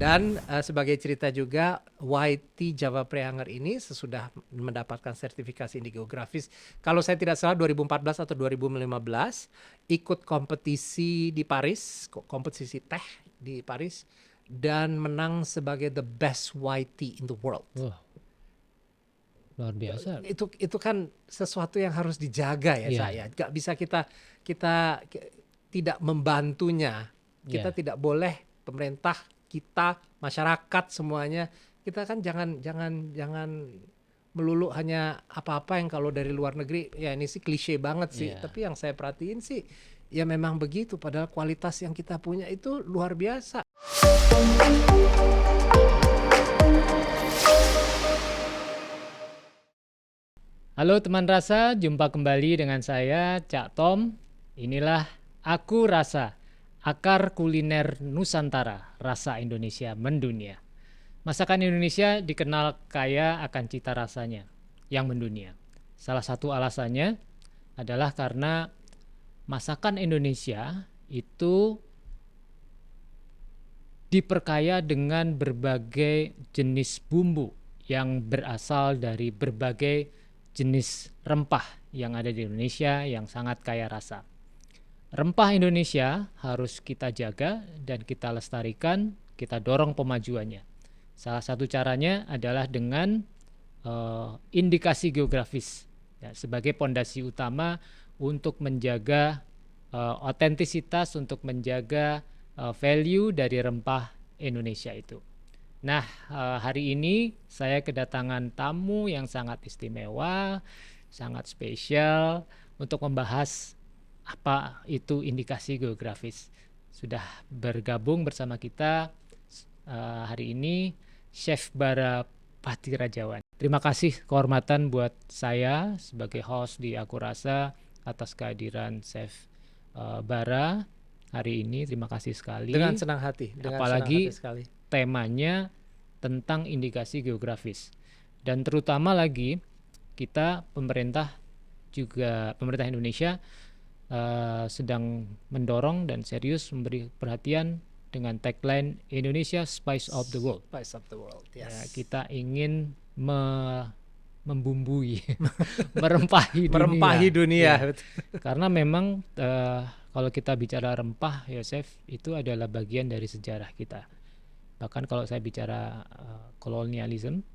Dan sebagai cerita juga, YT Java Prehanger ini sesudah mendapatkan sertifikasi Indigeografis, kalau saya tidak salah 2014 atau 2015, ikut kompetisi di Paris, kompetisi teh di Paris, dan menang sebagai the best YT in the world. Wah, luar biasa. Itu kan sesuatu yang harus dijaga ya, Iya. saya. Gak bisa kita tidak membantunya. Kita Iya. tidak boleh, pemerintah, kita, masyarakat semuanya, kita kan jangan melulu hanya apa-apa yang kalau dari luar negeri, ya ini sih klise banget sih. Iya. Tapi yang saya perhatiin sih ya memang begitu, padahal kualitas yang kita punya itu luar biasa. Halo teman rasa, jumpa kembali dengan saya Cak Tom. Inilah Aku Rasa, akar kuliner Nusantara, rasa Indonesia mendunia. Masakan Indonesia dikenal kaya akan cita rasanya yang mendunia. Salah satu alasannya adalah karena masakan Indonesia itu diperkaya dengan berbagai jenis bumbu yang berasal dari berbagai jenis rempah yang ada di Indonesia yang sangat kaya rasa. Rempah Indonesia harus kita jaga dan kita lestarikan, kita dorong pemajuannya. Salah satu caranya adalah dengan indikasi geografis ya, sebagai pondasi utama untuk menjaga otentisitas, untuk menjaga value dari rempah Indonesia itu. Nah, hari ini saya kedatangan tamu yang sangat istimewa, sangat spesial untuk membahas apa itu indikasi geografis. Sudah bergabung bersama kita hari ini Chef Bara Patirajawan. Terima kasih kehormatan buat saya sebagai host di Aku Rasa atas kehadiran Chef Bara hari ini. Terima kasih sekali. Dengan senang hati. Apalagi senang hati sekali. Temanya tentang indikasi geografis. Dan terutama lagi kita pemerintah Indonesia sedang mendorong dan serius memberi perhatian dengan tagline Indonesia Spice of the World. Spice of the World, yes. Ya, kita ingin membumbui, merempahi dunia. Ya. Karena memang kalau kita bicara rempah, ya Chef, itu adalah bagian dari sejarah kita. Bahkan kalau saya bicara kolonialisme,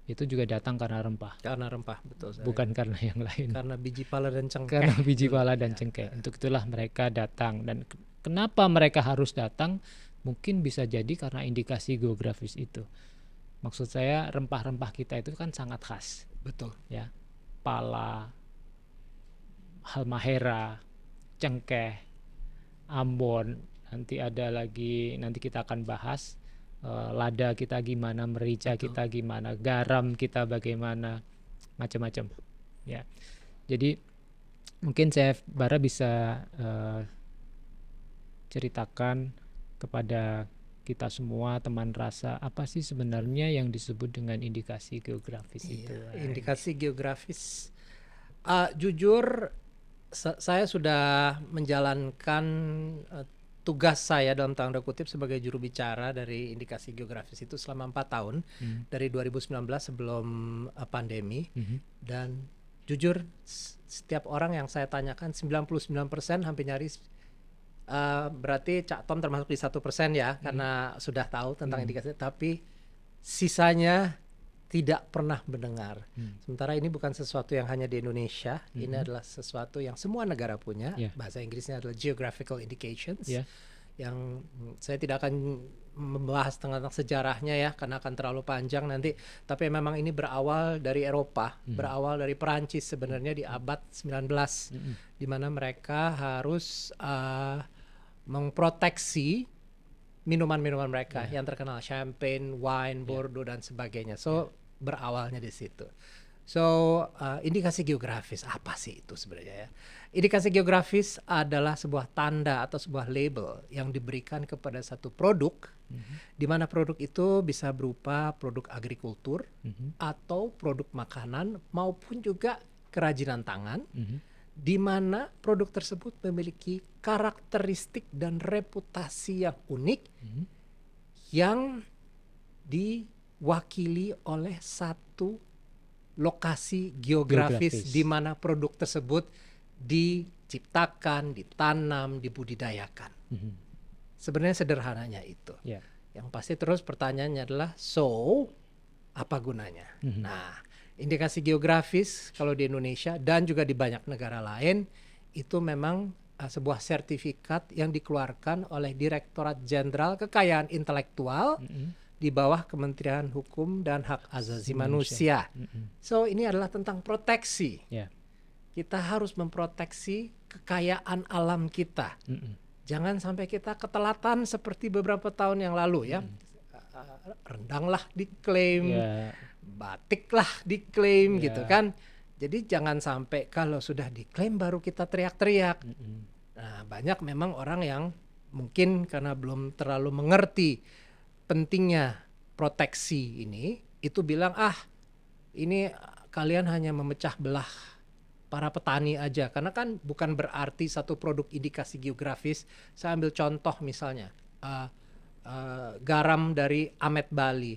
itu juga datang karena rempah. Karena rempah, betul. Bukan karena yang lain. Karena biji pala dan cengkeh. Karena biji pala dan cengkeh. Untuk itulah mereka datang. Dan kenapa mereka harus datang? Mungkin bisa jadi karena indikasi geografis itu. Maksud saya rempah-rempah kita itu kan sangat khas. Betul. Ya, pala, halmahera, cengkeh, Ambon. Nanti ada lagi, nanti kita akan bahas lada kita gimana, merica Betul. kita gimana, garam kita bagaimana, macam-macam. Ya, jadi mungkin Chef Bara bisa ceritakan kepada kita semua teman rasa apa sih sebenarnya yang disebut dengan indikasi geografis itu? Indikasi geografis, jujur saya sudah menjalankan tugas saya dalam tanda kutip sebagai juru bicara dari indikasi geografis itu selama 4 tahun dari 2019 sebelum pandemi. Dan jujur setiap orang yang saya tanyakan 99% hampir nyaris berarti Cak Tom termasuk di 1% ya, karena sudah tahu tentang indikasi, tapi sisanya tidak pernah mendengar. Sementara ini bukan sesuatu yang hanya di Indonesia, ini adalah sesuatu yang semua negara punya. Bahasa Inggrisnya adalah geographical indications. Yang saya tidak akan membahas tentang sejarahnya ya, karena akan terlalu panjang nanti. Tapi memang ini berawal dari Eropa, berawal dari Perancis sebenarnya di abad 19, di mana mereka harus mengproteksi minuman-minuman mereka yang terkenal, champagne, wine, Bordeaux dan sebagainya. So berawalnya di situ. So indikasi geografis apa sih itu sebenarnya ya? Indikasi geografis adalah sebuah tanda atau sebuah label yang diberikan kepada satu produk, di mana produk itu bisa berupa produk agrikultur atau produk makanan maupun juga kerajinan tangan. Di mana produk tersebut memiliki karakteristik dan reputasi yang unik yang diwakili oleh satu lokasi geografis di mana produk tersebut diciptakan, ditanam, dibudidayakan. Sebenarnya sederhananya itu. Yang pasti terus pertanyaannya adalah, so apa gunanya? Nah, indikasi geografis kalau di Indonesia dan juga di banyak negara lain itu memang sebuah sertifikat yang dikeluarkan oleh Direktorat Jenderal Kekayaan Intelektual di bawah Kementerian Hukum dan Hak Asasi Manusia. So ini adalah tentang proteksi. Kita harus memproteksi kekayaan alam kita. Jangan sampai kita ketelatan seperti beberapa tahun yang lalu ya. Rendanglah diklaim, batiklah diklaim gitu kan. Jadi jangan sampai kalau sudah diklaim baru kita teriak-teriak. Nah, banyak memang orang yang mungkin karena belum terlalu mengerti pentingnya proteksi ini, itu bilang ini kalian hanya memecah belah para petani aja. Karena kan bukan berarti satu produk indikasi geografis. Saya ambil contoh misalnya garam dari Amet Bali.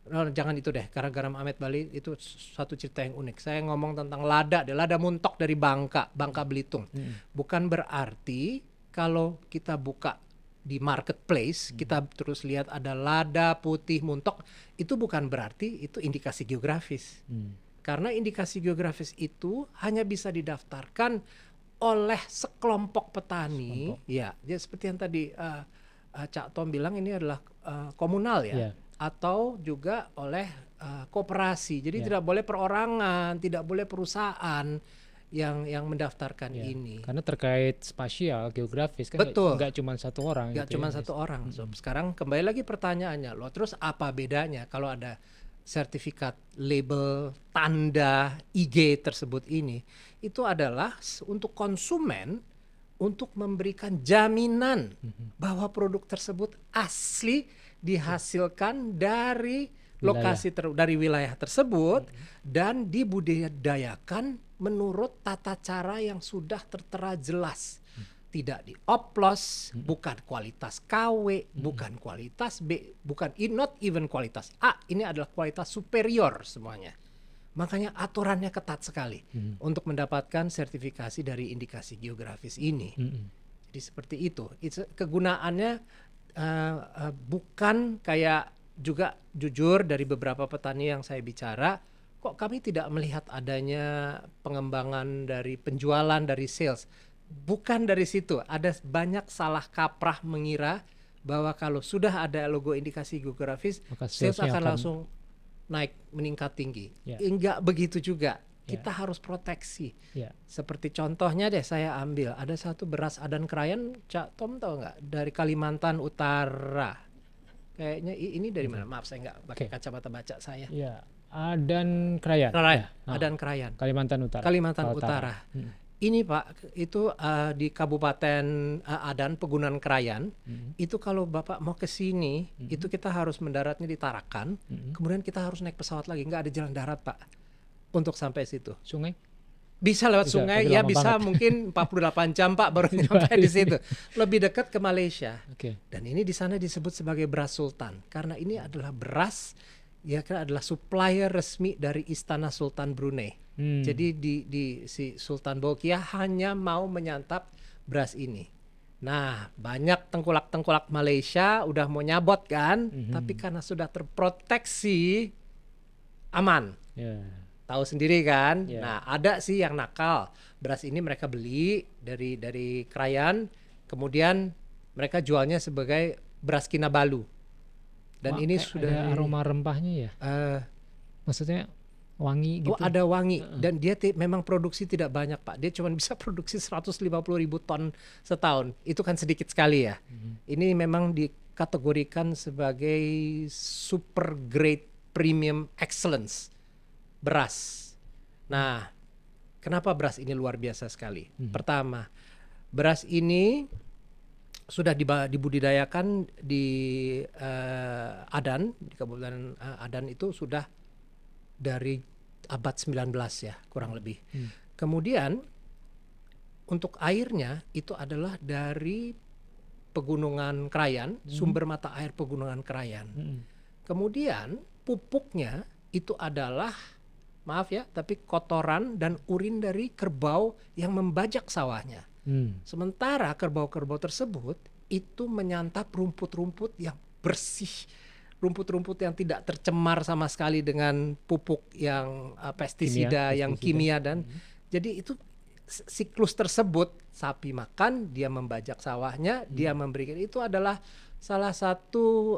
Jangan itu deh, karena garam Amet Bali itu satu cerita yang unik. Saya ngomong tentang lada muntok dari Bangka Belitung. Bukan berarti kalau kita buka di marketplace, kita terus lihat ada lada putih muntok, itu bukan berarti itu indikasi geografis. Karena indikasi geografis itu hanya bisa didaftarkan oleh sekelompok petani. Ya, jadi seperti yang tadi Cak Tom bilang, ini adalah komunal ya. Atau juga oleh koperasi. Jadi tidak boleh perorangan, tidak boleh perusahaan yang mendaftarkan ini. Karena terkait spasial, geografis kan. Betul. Nggak cuma satu orang. Nggak cuma satu orang. So, sekarang kembali lagi pertanyaannya, loh terus apa bedanya kalau ada sertifikat, label, tanda IG tersebut ini? Itu adalah untuk konsumen, untuk memberikan jaminan bahwa produk tersebut asli dihasilkan dari lokasi dari wilayah tersebut dan dibudidayakan menurut tata cara yang sudah tertera jelas. Tidak dioplos, bukan kualitas KW, bukan kualitas B, bukan not even kualitas A, ini adalah kualitas superior semuanya. Makanya aturannya ketat sekali untuk mendapatkan sertifikasi dari indikasi geografis ini. Jadi seperti itu. Kegunaannya bukan kayak, juga jujur dari beberapa petani yang saya bicara, kok kami tidak melihat adanya pengembangan dari penjualan, dari sales. Bukan dari situ. Ada banyak salah kaprah mengira bahwa kalau sudah ada logo indikasi geografis, sales akan langsung naik, meningkat tinggi. Enggak begitu juga. Kita harus proteksi. Seperti contohnya deh, saya ambil ada satu beras Adan Krayan, Cak Tom tahu nggak, dari Kalimantan Utara. Kayaknya ini dari mana? Maaf, saya nggak pakai kacamata baca saya. Adan Krayan. Adan Krayan. Kalimantan Utara. Ini Pak, itu di Kabupaten Adan, Pegunungan Krayan. Itu kalau Bapak mau ke sini, itu kita harus mendaratnya di Tarakan. Kemudian kita harus naik pesawat lagi, nggak ada jalan darat Pak untuk sampai situ. Sungai? Bisa lewat sungai, ya bisa mungkin 48 jam Pak baru sampai di situ. Lebih dekat ke Malaysia. Dan ini di sana disebut sebagai beras sultan, karena ini adalah beras ya kan, adalah supplier resmi dari Istana Sultan Brunei. Jadi si Sultan Bolkiah hanya mau menyantap beras ini. Nah, banyak tengkulak-tengkulak Malaysia udah mau nyabot kan, tapi karena sudah terproteksi aman. Tahu sendiri kan. Nah, ada sih yang nakal. Beras ini mereka beli dari Krayan, kemudian mereka jualnya sebagai beras Kinabalu. Dan ini sudah ada aroma rempahnya ya. Maksudnya wangi gitu. Ada wangi. Dan dia memang produksi tidak banyak Pak. Dia cuma bisa produksi 150.000 ton setahun. Itu kan sedikit sekali ya. Ini memang dikategorikan sebagai super grade premium excellence beras. Nah, kenapa beras ini luar biasa sekali? Pertama, beras ini sudah dibudidayakan di Adan, di Kabupaten Adan itu sudah dari abad 19 ya, kurang lebih. Kemudian untuk airnya itu adalah dari Pegunungan Krayan, sumber mata air Pegunungan Krayan. Kemudian pupuknya itu adalah, maaf ya, tapi kotoran dan urin dari kerbau yang membajak sawahnya. Sementara kerbau-kerbau tersebut itu menyantap rumput-rumput yang bersih, rumput-rumput yang tidak tercemar sama sekali dengan pupuk yang pestisida, yang kimia dan jadi itu siklus tersebut, sapi makan, dia membajak sawahnya, dia memberikan, itu adalah salah satu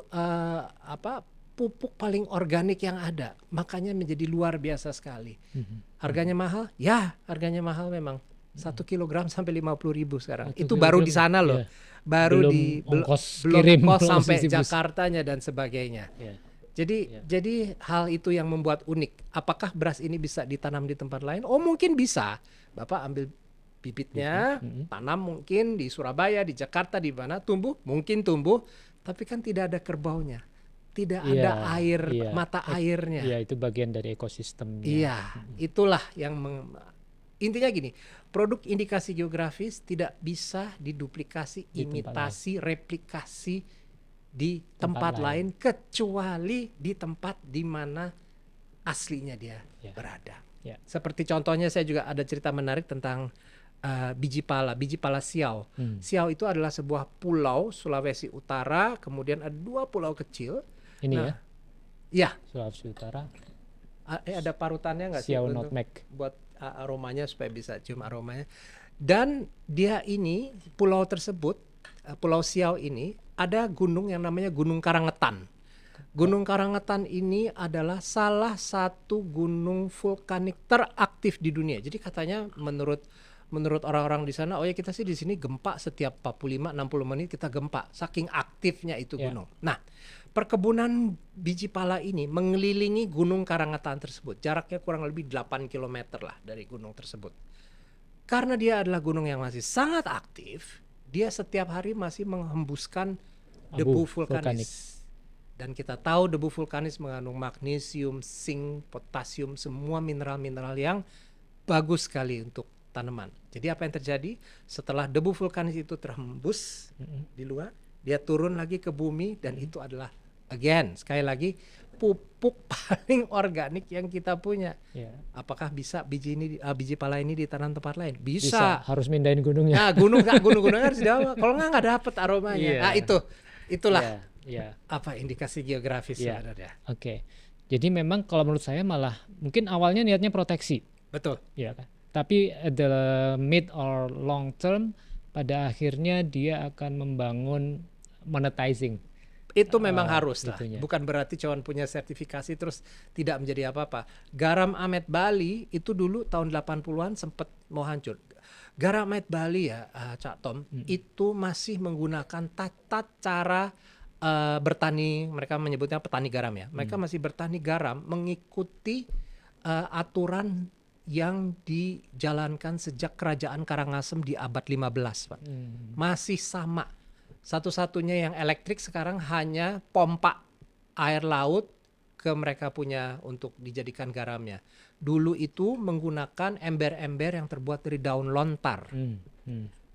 pupuk paling organik yang ada, makanya menjadi luar biasa sekali. Harganya mahal? Ya, harganya mahal memang. 1 kilogram sampai 50.000 sekarang. Itu baru di sana loh. Baru belum ongkos sampai Jakartanya dan sebagainya. Jadi hal itu yang membuat unik. Apakah beras ini bisa ditanam di tempat lain? Oh, mungkin bisa. Bapak ambil bibitnya, tanam mungkin di Surabaya, di Jakarta, di mana tumbuh, mungkin tumbuh, tapi kan tidak ada kerbaunya. Tidak ada air, mata airnya. Iya, itu bagian dari ekosistemnya. Iya, itulah yang intinya gini, produk indikasi geografis tidak bisa diduplikasi, imitasi, replikasi di tempat lain kecuali di tempat di mana aslinya dia berada. Seperti contohnya saya juga ada cerita menarik tentang biji pala Siau. Siau itu adalah sebuah pulau Sulawesi Utara, kemudian ada 2 pulau kecil. Ini ya, Sulawesi Utara. Ada parutannya nggak sih Siau untuk nutmeg buat aromanya supaya bisa cium aromanya. Dan dia ini pulau tersebut, Pulau Siau ini ada gunung yang namanya Gunung Karangetan. Gunung Karangetan ini adalah salah satu gunung vulkanik teraktif di dunia. Jadi katanya menurut orang-orang di sana, oh ya kita sih di sini gempa setiap 45-60 menit kita gempa, saking aktifnya itu gunung. Nah, perkebunan biji pala ini mengelilingi Gunung Karangetan tersebut. Jaraknya kurang lebih 8 km lah dari gunung tersebut. Karena dia adalah gunung yang masih sangat aktif, dia setiap hari masih menghembuskan debu vulkanis. Dan kita tahu debu vulkanis mengandung magnesium, zinc, potasium, semua mineral-mineral yang bagus sekali untuk tanaman. Jadi apa yang terjadi? Setelah debu vulkanis itu terhembus di luar, dia turun lagi ke bumi dan itu adalah sekali lagi pupuk paling organik yang kita punya. Apakah bisa biji pala ini ditanam tempat lain? Bisa. Harus mindahin gunungnya. Nah, gunung-gunung harus dibawa. Kalau nggak dapet aromanya. Nah, itulah apa indikasi geografis sebenarnya. Oke. Jadi memang kalau menurut saya malah mungkin awalnya niatnya proteksi. Betul. Iya kan. Tapi the mid or long term pada akhirnya dia akan membangun monetizing. Itu memang harus lah. Bukan berarti cuma punya sertifikasi terus tidak menjadi apa-apa. Garam Amet Bali itu dulu tahun 80-an sempat mau hancur. Garam Amet Bali ya, Cak Tom, itu masih menggunakan tata cara bertani, mereka menyebutnya petani garam ya. Mereka masih bertani garam mengikuti aturan yang dijalankan sejak Kerajaan Karangasem di abad 15, Pak. Masih sama. Satu-satunya yang elektrik sekarang hanya pompa air laut ke mereka punya untuk dijadikan garamnya. Dulu itu menggunakan ember-ember yang terbuat dari daun lontar.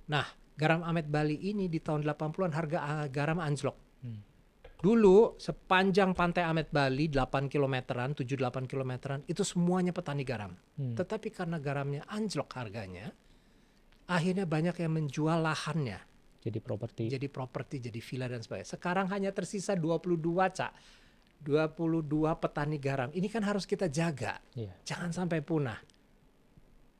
Nah, garam Amet Bali ini di tahun 80-an harga garam anjlok. Dulu sepanjang pantai Amet Bali 8 kilometeran, 7-8 kilometeran itu semuanya petani garam. Tetapi karena garamnya anjlok harganya, akhirnya banyak yang menjual lahannya. Jadi properti, jadi villa dan sebagainya. Sekarang hanya tersisa 22, Cak. 22 petani garam. Ini kan harus kita jaga. Jangan sampai punah.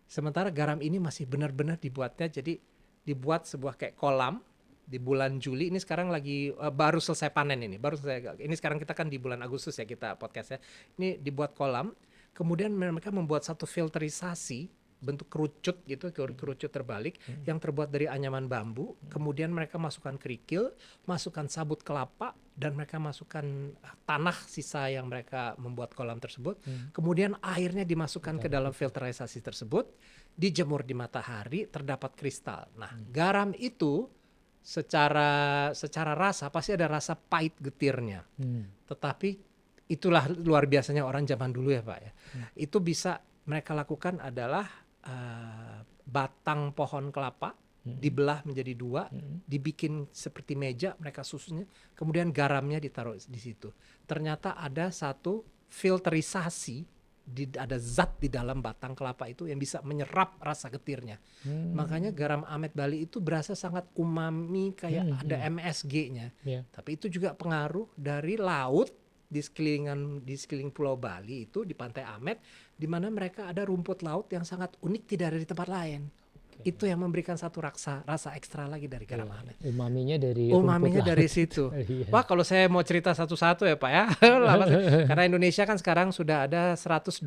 Sementara garam ini masih benar-benar dibuatnya, jadi dibuat sebuah kayak kolam di bulan Juli. Ini sekarang lagi baru selesai panen ini. Ini sekarang kita kan di bulan Agustus ya kita podcast ya. Ini dibuat kolam. Kemudian mereka membuat satu filterisasi bentuk kerucut gitu, kerucut terbalik yang terbuat dari anyaman bambu. Kemudian mereka masukkan kerikil, masukkan sabut kelapa, dan mereka masukkan tanah sisa yang mereka membuat kolam tersebut. Kemudian airnya dimasukkan ke dalam filterisasi tersebut, dijemur di matahari, terdapat kristal. Nah, garam itu secara rasa pasti ada rasa pahit getirnya. Tetapi itulah luar biasanya orang zaman dulu ya Pak ya. Itu bisa mereka lakukan adalah batang pohon kelapa dibelah menjadi 2, dibikin seperti meja, mereka susunnya, kemudian garamnya ditaruh di situ. Ternyata ada satu filterisasi, ada zat di dalam batang kelapa itu yang bisa menyerap rasa getirnya. Makanya garam Amet Bali itu berasa sangat umami, kayak ada MSG-nya. Ya. Tapi itu juga pengaruh dari laut di sekeliling Pulau Bali itu, di Pantai Amet, di mana mereka ada rumput laut yang sangat unik, tidak ada di tempat lain. Itu yang memberikan satu rasa ekstra lagi dari garam Amet. Umaminya dari Umaminya rumput dari laut. situ. Iya. Wah, kalau saya mau cerita satu-satu ya Pak ya. Karena Indonesia kan sekarang sudah ada 125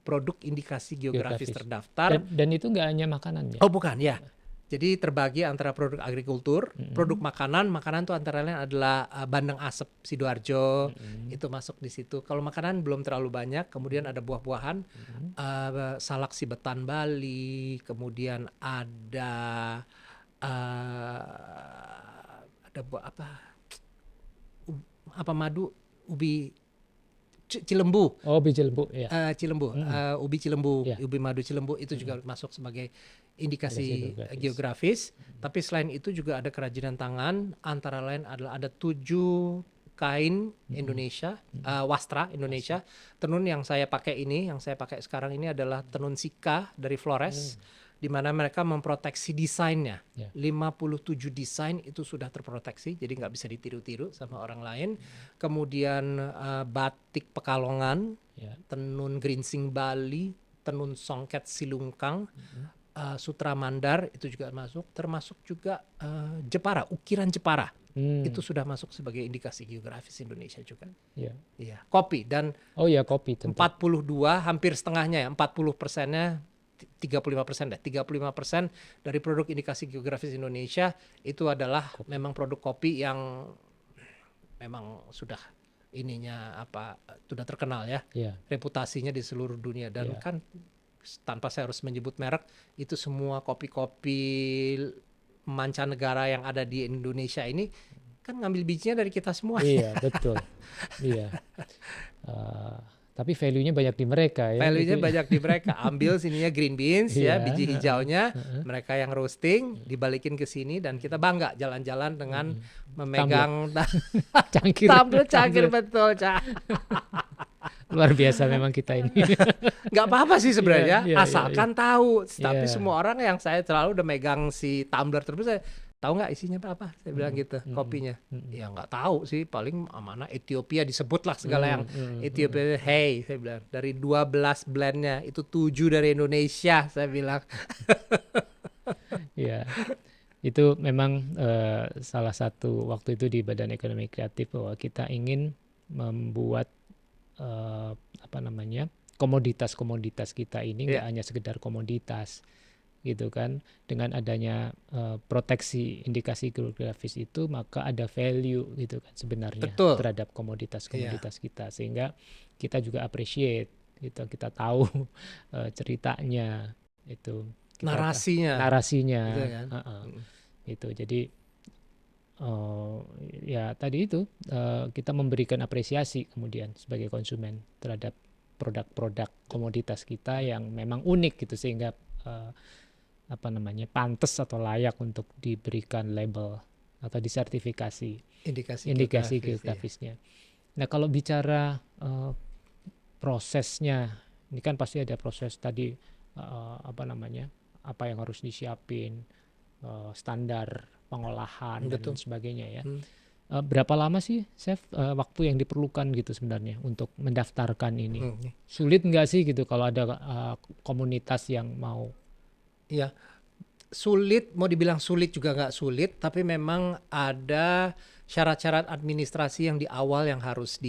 produk indikasi geografis terdaftar. Dan itu nggak hanya makanan ya? Oh bukan ya. Jadi terbagi antara produk agrikultur, produk makanan. Makanan itu antara lain adalah bandeng asep Sidoarjo, itu masuk di situ. Kalau makanan belum terlalu banyak. Kemudian ada buah-buahan, salak Sibetan Bali. Kemudian ada buah apa madu, ubi Cilembu. Oh, ubi Cilembu ya. Cilembu, ubi Cilembu, Ya. ubi madu Cilembu itu juga masuk sebagai indikasi geografis. Tapi selain itu juga ada kerajinan tangan, antara lain adalah ada 7 kain Indonesia, wastra Indonesia. Tenun yang saya pakai sekarang ini adalah tenun Sika dari Flores, di mana mereka memproteksi desainnya. 57 desain itu sudah terproteksi, jadi nggak bisa ditiru-tiru sama orang lain. Kemudian batik Pekalongan, tenun geringsing Bali, tenun songket Silungkang, sutra Mandar itu juga masuk, termasuk juga Jepara, ukiran Jepara. Itu sudah masuk sebagai indikasi geografis Indonesia juga. Iya. Kopi dan kopi tentu. 42, hampir setengahnya ya, 40%-nya 35% deh. 35% dari produk indikasi geografis Indonesia itu adalah memang produk kopi yang memang sudah sudah terkenal ya. Reputasinya di seluruh dunia, dan kan tanpa saya harus menyebut merek, itu semua kopi-kopi mancanegara yang ada di Indonesia ini kan ngambil bijinya dari kita semua. Iya, betul. Iya. Tapi value-nya banyak di mereka ya. Value-nya banyak di mereka. Ambil sininya green beans ya, biji hijaunya, mereka yang roasting, dibalikin ke sini, dan kita bangga jalan-jalan dengan memegang cangkir betul, Cak. Luar biasa memang kita ini. Nggak apa-apa sih sebenarnya, asalkan tahu. Tapi semua orang yang saya selalu udah megang si tumbler terus, saya tahu nggak isinya apa? Saya bilang gitu, kopinya. Ya nggak tahu sih, paling mana Ethiopia disebut lah segala yang Ethiopia. Hey, saya bilang, dari 12 blendnya itu 7 dari Indonesia, saya bilang. Ya, itu memang salah satu waktu itu di Badan Ekonomi Kreatif, bahwa kita ingin membuat komoditas-komoditas kita ini nggak hanya sekedar komoditas gitu kan. Dengan adanya proteksi indikasi geografis itu, maka ada value gitu kan sebenarnya terhadap komoditas-komoditas kita, sehingga kita juga appreciate gitu, kita tahu ceritanya itu, narasinya gitu kan? Itu jadi ya tadi itu kita memberikan apresiasi kemudian sebagai konsumen terhadap produk-produk komoditas kita yang memang unik gitu, sehingga pantas atau layak untuk diberikan label atau disertifikasi indikasi geografisnya. Nah, kalau bicara prosesnya, ini kan pasti ada proses tadi, apa yang harus disiapin, standar pengolahan dan sebagainya ya. Berapa lama sih, Chef, waktu yang diperlukan gitu sebenarnya untuk mendaftarkan ini? Sulit nggak sih gitu kalau ada komunitas yang mau? Iya, sulit, mau dibilang sulit juga nggak sulit, tapi memang ada syarat-syarat administrasi yang di awal yang harus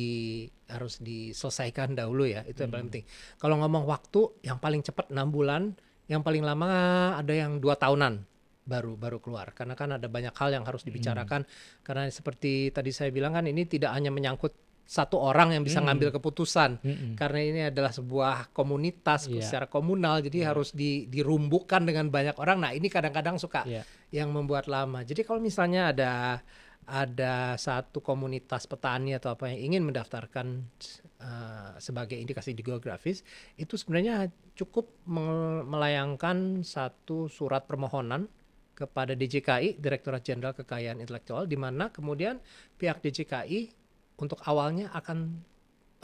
diselesaikan dahulu ya, itu yang paling penting. Kalau ngomong waktu, yang paling cepat 6 bulan, yang paling lama ada yang 2 tahunan baru keluar, karena kan ada banyak hal yang harus dibicarakan. Karena seperti tadi saya bilang kan, ini tidak hanya menyangkut satu orang yang bisa ngambil keputusan, karena ini adalah sebuah komunitas secara komunal, jadi harus dirumbukan dengan banyak orang. Nah, ini kadang-kadang suka yang membuat lama. Jadi kalau misalnya ada ada satu komunitas petani atau apa yang ingin mendaftarkan sebagai indikasi geografis, itu sebenarnya cukup melayangkan satu surat permohonan kepada DJKI, Direktorat Jenderal Kekayaan Intelektual, di mana kemudian pihak DJKI untuk awalnya akan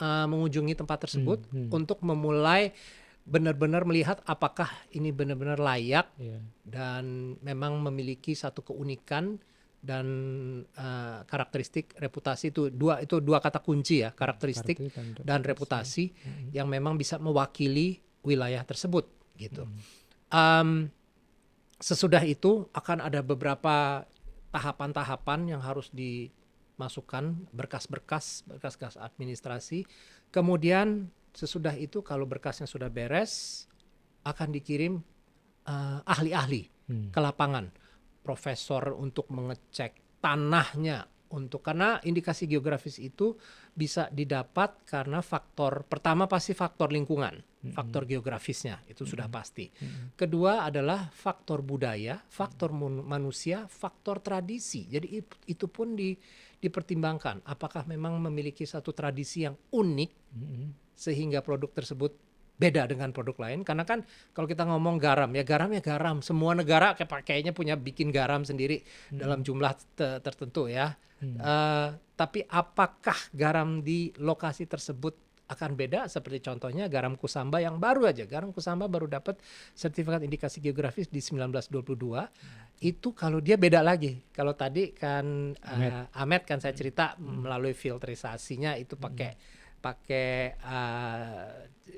mengunjungi tempat tersebut untuk memulai benar-benar melihat apakah ini benar-benar layak dan memang memiliki satu keunikan dan karakteristik reputasi. Itu dua kata kunci ya, karakteristik dan reputasi yang memang bisa mewakili wilayah tersebut gitu. Sesudah itu akan ada beberapa tahapan-tahapan yang harus dimasukkan, berkas-berkas administrasi. Kemudian sesudah itu kalau berkasnya sudah beres, akan dikirim ahli-ahli ke lapangan, profesor untuk mengecek tanahnya, karena indikasi geografis itu bisa didapat karena faktor pertama pasti faktor lingkungan, faktor geografisnya itu sudah pasti. Kedua adalah faktor budaya, faktor manusia, faktor tradisi. Jadi itu pun dipertimbangkan. Apakah memang memiliki satu tradisi yang unik sehingga produk tersebut beda dengan produk lain. Karena kan kalau kita ngomong garam ya garam. Semua negara kayaknya punya bikin garam sendiri dalam jumlah tertentu ya. Tapi apakah garam di lokasi tersebut akan beda? Seperti contohnya garam Kusamba yang baru aja. Garam Kusamba baru dapat sertifikat indikasi geografis di 1922. Itu kalau dia beda lagi. Kalau tadi kan Ahmed kan saya cerita melalui filterisasinya itu pakai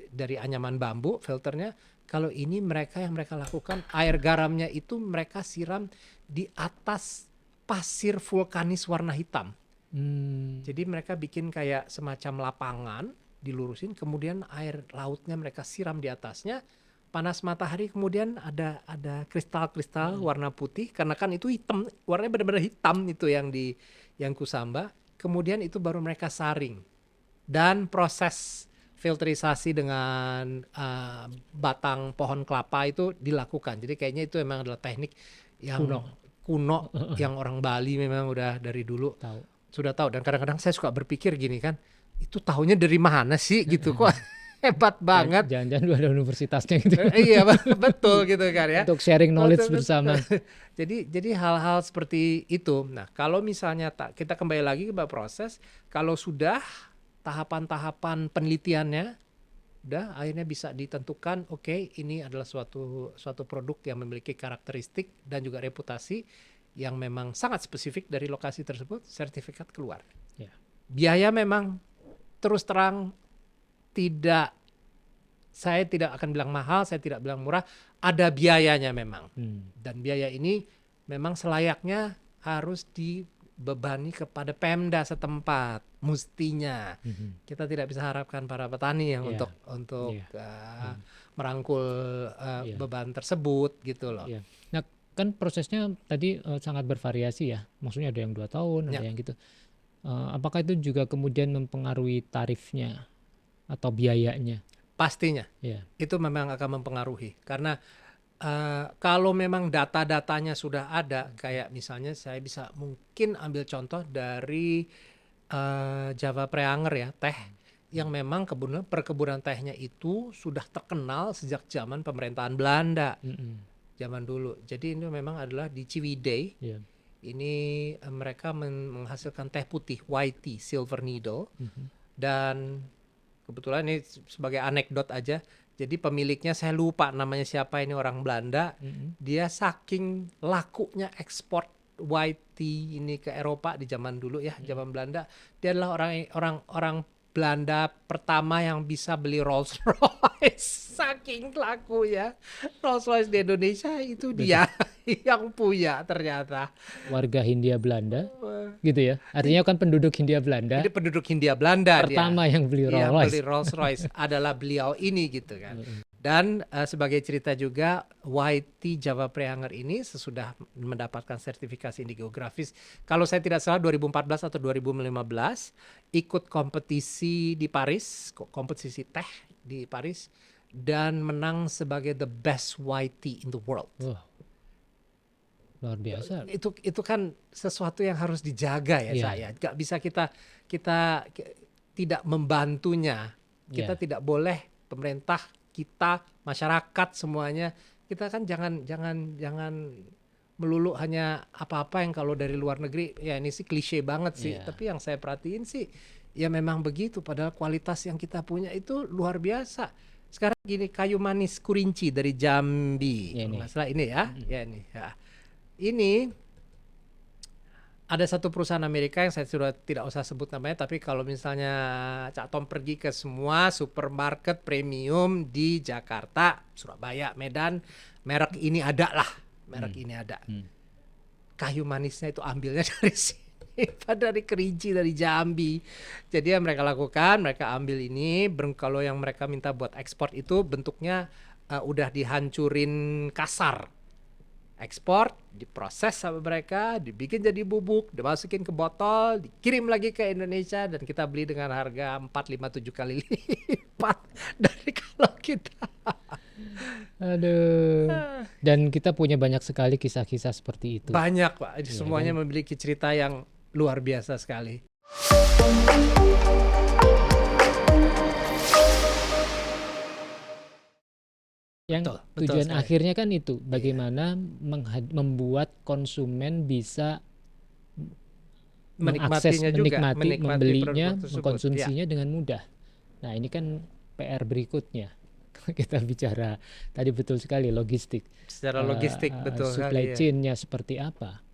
dari anyaman bambu filternya. Kalau ini yang mereka lakukan, air garamnya itu mereka siram di atas pasir vulkanis warna hitam. Jadi mereka bikin kayak semacam lapangan, dilurusin, kemudian air lautnya mereka siram di atasnya, panas matahari, kemudian ada kristal-kristal warna putih, karena kan itu hitam, warnanya benar-benar hitam itu yang Kusamba. Kemudian itu baru mereka saring. Dan proses filterisasi dengan batang pohon kelapa itu dilakukan. Jadi kayaknya itu memang adalah teknik yang kuno yang orang Bali memang udah dari dulu sudah tahu. Dan kadang-kadang saya suka berpikir gini kan, itu tahunya dari mana sih gitu, kok hebat banget. Jangan-jangan ada universitasnya gitu. Iya betul gitu kan ya. Untuk sharing knowledge bersama. Jadi hal-hal seperti itu. Nah kalau misalnya kita kembali lagi ke proses, kalau sudah tahapan-tahapan penelitiannya udah akhirnya bisa ditentukan, oke, ini adalah suatu produk yang memiliki karakteristik dan juga reputasi yang memang sangat spesifik dari lokasi tersebut, sertifikat keluar. Biaya memang terus terang saya tidak akan bilang mahal, saya tidak bilang murah, ada biayanya memang. Dan biaya ini memang selayaknya harus dibebani kepada Pemda setempat, mestinya. Kita tidak bisa harapkan para petani yang untuk merangkul beban tersebut gitu loh. Nah kan prosesnya tadi sangat bervariasi ya, maksudnya ada yang 2 tahun, ada yang gitu. Apakah itu juga kemudian mempengaruhi tarifnya atau biayanya? Pastinya, itu memang akan mempengaruhi. Karena kalau memang data-datanya sudah ada, kayak misalnya saya bisa mungkin ambil contoh dari Java Preanger ya, teh, yang memang perkebunan tehnya itu sudah terkenal sejak zaman pemerintahan Belanda, zaman dulu. Jadi ini memang adalah di Ciwidey. Ini mereka menghasilkan teh putih, white tea, silver needle. Dan kebetulan ini sebagai anekdot aja, jadi pemiliknya saya lupa namanya siapa, ini orang Belanda. Dia saking lakunya ekspor white tea ini ke Eropa di zaman dulu ya, zaman Belanda. Dia adalah orang Belanda pertama yang bisa beli Rolls Royce. Saking laku ya Rolls Royce di Indonesia, itu dia yang punya ternyata. Warga Hindia Belanda gitu ya. Artinya kan penduduk Hindia Belanda. Jadi penduduk Hindia Belanda pertama yang beli Rolls Royce. Yang beli Rolls Royce adalah beliau ini gitu kan. Dan sebagai cerita juga, white tea Java Preanger ini sesudah mendapatkan sertifikasi geografis, kalau saya tidak salah 2014 atau 2015, ikut kompetisi di Paris, kompetisi teh di Paris, dan menang sebagai the best white tea in the world. luar biasa. Itu kan sesuatu yang harus dijaga ya, Iya. saya. Gak bisa kita tidak membantunya. Kita Iya. tidak boleh, pemerintah, kita, masyarakat semuanya, kita kan jangan melulu hanya apa-apa yang kalau dari luar negeri, ya ini sih klise banget sih. Iya. Tapi yang saya perhatiin sih ya memang begitu, padahal kualitas yang kita punya itu luar biasa. Sekarang gini, kayu manis kurinci dari Jambi, Ya, kalau ini. nggak salah ini ya, ya ini. Ya. Ini ada satu perusahaan Amerika yang saya sudah tidak usah sebut namanya, tapi kalau misalnya Cak Tom pergi ke semua supermarket premium di Jakarta, Surabaya, Medan, merek ini ada lah, merek ini ada. Kayu manisnya itu ambilnya dari sini, dari Kerinci, dari Jambi. Jadi yang mereka lakukan, mereka ambil ini, kalau yang mereka minta buat ekspor itu bentuknya udah dihancurin kasar. Ekspor, diproses sama mereka, dibikin jadi bubuk, dimasukin ke botol, dikirim lagi ke Indonesia, dan kita beli dengan harga 4, 5, 7 kali lipat dari kalau kita. Aduh. Dan kita punya banyak sekali kisah-kisah seperti itu. Banyak Pak, semuanya memiliki cerita yang luar biasa sekali. Yang Betul tujuan sekali. akhirnya kan itu, bagaimana membuat konsumen bisa mengakses, Menikmatinya juga, menikmati, menikmati membelinya, produk tersebut. mengkonsumsinya dengan mudah. Nah, ini kan PR berikutnya. Kita bicara tadi betul sekali logistik. Secara logistik betul supply sekali, ya. chain-nya seperti apa.